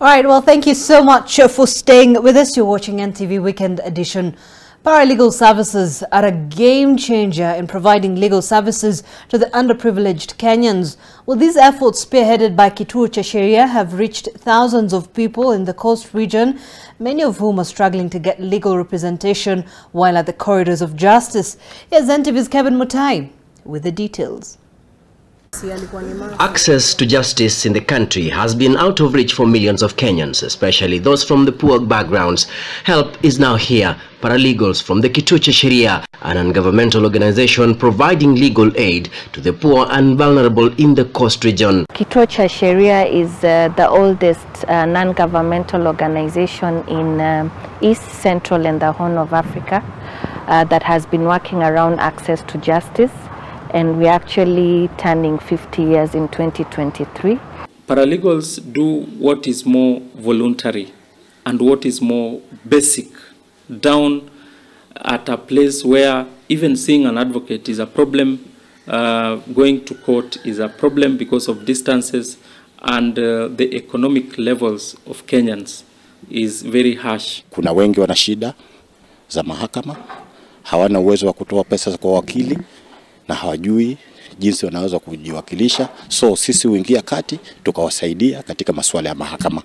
All right, well, thank you so much for staying with us. You're watching NTV Weekend Edition. Paralegal services are a game changer in providing legal services to the underprivileged Kenyans. Well, these efforts, spearheaded by Kituo Cha Sheria, have reached thousands of people in the coast region, many of whom are struggling to get legal representation while at the corridors of justice. Here's NTV's Kevin Mutai with the details. Access to justice in the country has been out of reach for millions of Kenyans, especially those from the poor backgrounds. Help is now here. Paralegals from the Kituo Cha Sheria, an ungovernmental organization providing legal aid to the poor and vulnerable in the coast region. Kituo Cha Sheria is the oldest non-governmental organization in East, Central and the Horn of Africa that has been working around access to justice. And we're actually turning 50 years in 2023. Paralegals do what is more voluntary and what is more basic, down at a place where even seeing an advocate is a problem, going to court is a problem because of distances, and the economic levels of Kenyans is very harsh. Kuna wengi wana shida za mahakama, hawana uwezo wa kutoa pesa kwa wakili, na hawajui jinsi wanaweza kujiwakilisha, so sisi huingia kati tukawasaidia katika masuala ya mahakama.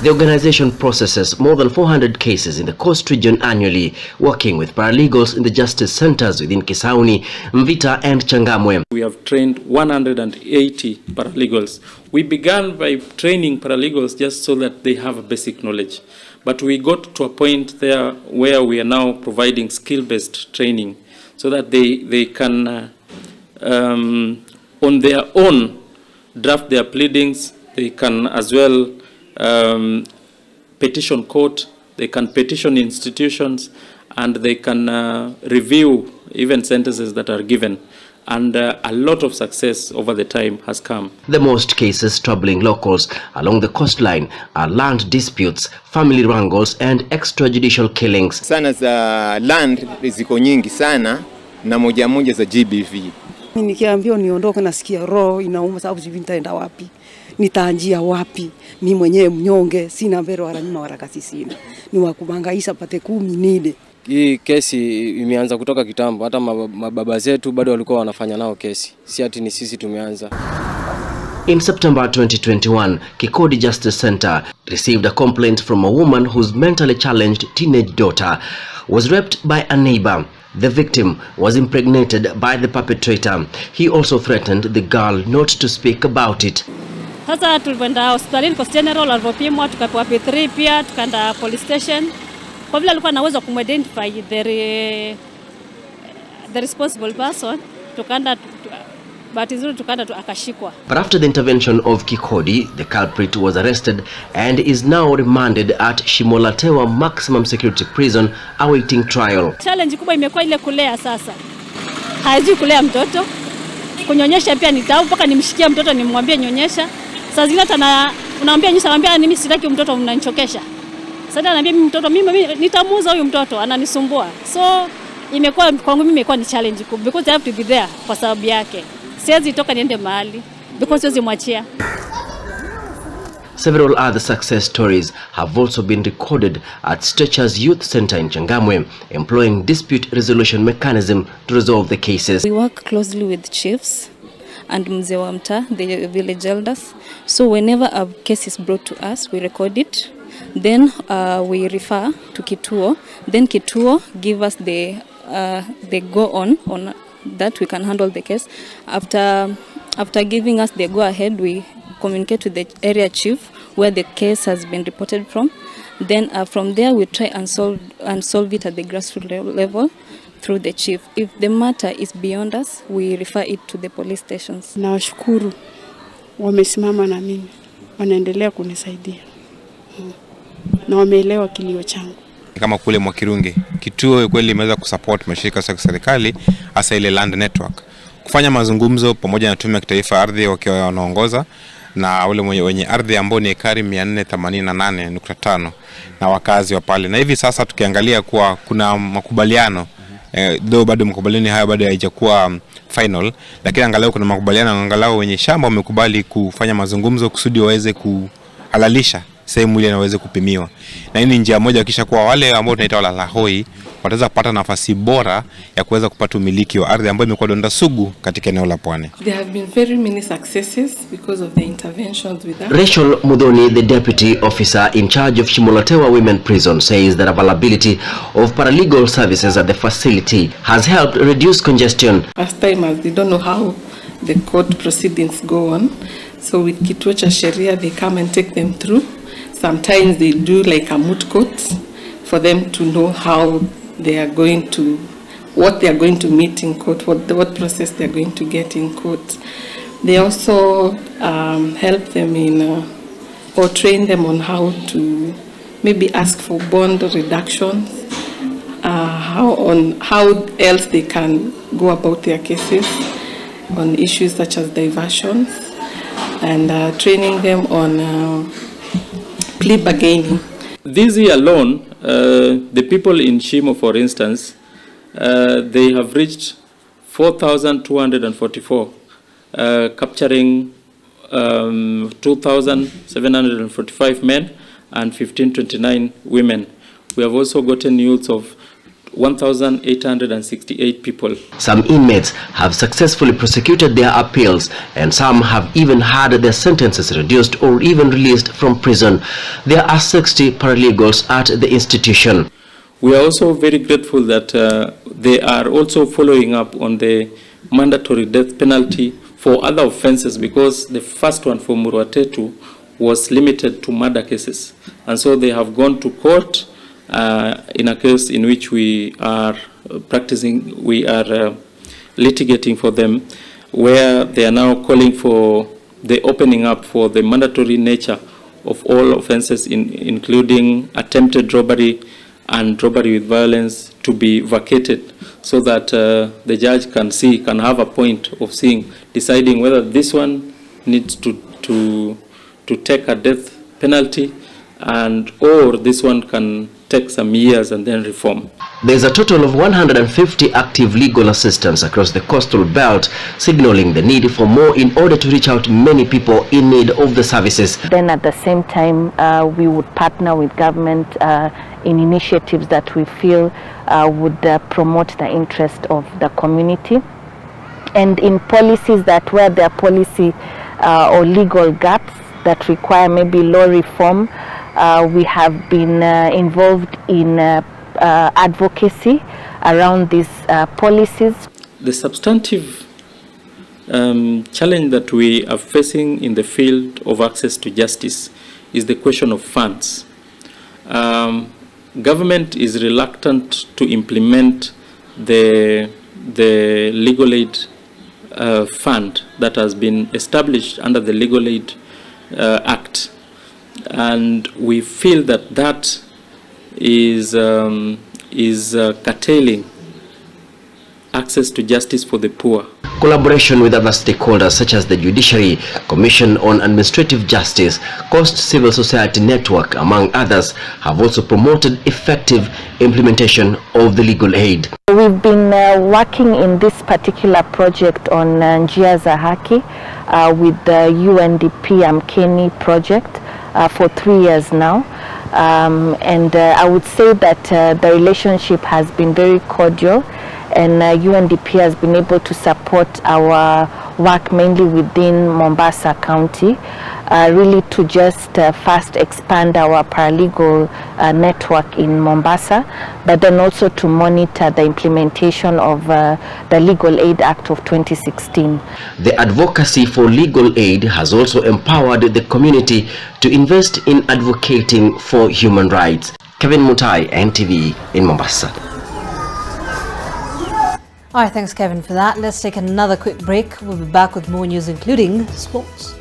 The organization processes more than 400 cases in the coast region annually, working with paralegals in the justice centers within Kisauni, Mvita and Changamwe. We have trained 180 paralegals. We began by training paralegals just so that they have a basic knowledge. But we got to a point there where we are now providing skill-based training, so that they can, on their own, draft their pleadings. They can as well petition court, they can petition institutions, and they can review even sentences that are given. And a lot of success over the time has come. The most cases troubling locals along the coastline are land disputes, family wrangles and extrajudicial killings. Sana za land ziko nyingi sana na moja za GBV. Nikiambiwa niondoke nasikia roho inauma, sababu sijui nitaenda wapi, nitaanjia wapi. Mimi mwenyewe mnyonge, sina mbele wala nyuma wala kasi sina. Ni wakubangaisha pate 10 nide. Hii kesi imeanza kutoka kitambo, hata mababa zetu bado walikuwa wanafanya nao kesi. Si ati ni sisi tumeanza. In September 2021, Kikodi Justice Center received a complaint from a woman whose mentally challenged teenage daughter was raped by a neighbor. The victim was impregnated by the perpetrator. He also threatened the girl not to speak about it. Sasa tulikwenda hospitalini Coast General, alipopimwa tukapewa P3, pia tukaenda police station. Kwa vile alikuwa anaweza kumidentify the responsible person, tukaenda akashikwa. But after the intervention of Kikodi, the culprit was arrested and is now remanded at Shimolatewa Maximum Security Prison awaiting trial. Challenge kubwa imekuwa ile kulea sasa. Hajui kulea mtoto. Kunyonyesha pia ni tabu, mpaka nimshikia mtoto nimwambie nyonyesha. Sasa zingine hata unaambia nyonyesha, anambia mimi sitaki mtoto, mnanichokesha. Sasa anambia mimi mtoto, mimi nitamuuza huyu mtoto, ananisumbua. So imekuwa kwangu mimi imekuwa ni challenge kubwa because I have to be there kwa sababu yake. Siwezi toka niende mahali because siwezi mwachia. Several other success stories have also been recorded at Stretchers Youth Center in Changamwe, employing dispute resolution mechanism to resolve the cases. We work closely with chiefs and mzee wa mtaa, the village elders. So whenever a case is brought to us, we record it. Then we refer to Kituo. Then Kituo give us the go on that we can handle the case. After giving us the go ahead, we communicate to the area chief where the case has been reported from. Then from there we try and solve it at the grassroots level through the chief. If the matter is beyond us, we refer it to the police stations. Nawashukuru wamesimama na mimi, wanaendelea kunisaidia na wameelewa kilio changu. Kama kule Mwakirunge, Kituo kweli imeweza kusupport mashirika ya serikali hasa ile land network, kufanya mazungumzo pamoja na tume ya kitaifa ardhi wakiwa wanaongoza na wale wenye ardhi ambao ni ekari 488.5 na wakazi wa pale. Na hivi sasa tukiangalia kuwa kuna makubaliano Though bado makubaliano hayo bado haijakuwa final, lakini angalau kuna makubaliano, angalau wenye shamba wamekubali kufanya mazungumzo kusudi waweze kuhalalisha sehemu ile inaweze kupimiwa. Na hii ni njia moja kisha kwa wale ambao tunaita wala hoi wataweza kupata nafasi bora ya kuweza kupata umiliki wa ardhi ambayo imekuwa donda sugu katika eneo la Pwani. There have been very many successes because of the interventions with that. Rachel Mudhoni, the deputy officer in charge of Shimolatewa Women Prison, says that availability of paralegal services at the facility has helped reduce congestion. Last time, as they don't know how the court proceedings go on, so with Kituo cha Sheria, they come and take them through. Sometimes they do like a moot court for them to know how they are going to, what they are going to meet in court, what process they are going to get in court. They also help them in, or train them on how to maybe ask for bond reductions, how else they can go about their cases on issues such as diversions, and training them on plea bargaining. This year alone, the people in Shimo, for instance, they have reached 4,244, capturing 2,745 men and 1,529 women. We have also gotten news of 1,868 people. Some inmates have successfully prosecuted their appeals, and some have even had their sentences reduced or even released from prison. There are 60 paralegals at the institution. We are also very grateful that they are also following up on the mandatory death penalty for other offenses, because the first one for Murwatetu was limited to murder cases. And so they have gone to court in a case in which we are litigating for them, where they are now calling for the opening up for the mandatory nature of all offenses, including attempted robbery and robbery with violence, to be vacated, so that the judge can have a point of deciding whether this one needs to take a death penalty, or this one can take some years and then reform. There is a total of 150 active legal assistants across the coastal belt, signaling the need for more in order to reach out to many people in need of the services. Then at the same time, we would partner with government in initiatives that we feel would promote the interest of the community, and in policies that where there are policy or legal gaps that require maybe law reform. We have been involved in advocacy around these policies. The substantive challenge that we are facing in the field of access to justice is the question of funds. Government is reluctant to implement the legal aid fund that has been established under the Legal Aid Act. And we feel that is curtailing access to justice for the poor. Collaboration with other stakeholders such as the Judiciary, Commission on Administrative Justice, Coast Civil Society Network, among others, have also promoted effective implementation of the legal aid. We've been working in this particular project on Njia za Haki with the UNDP Amkeni project for 3 years now. And I would say that the relationship has been very cordial, and UNDP has been able to support our work mainly within Mombasa County, really to just first expand our paralegal network in Mombasa, but then also to monitor the implementation of the Legal Aid Act of 2016. The advocacy for legal aid has also empowered the community to invest in advocating for human rights. Kevin Mutai, NTV in Mombasa. All right, thanks Kevin for that. Let's take another quick break. We'll be back with more news including sports.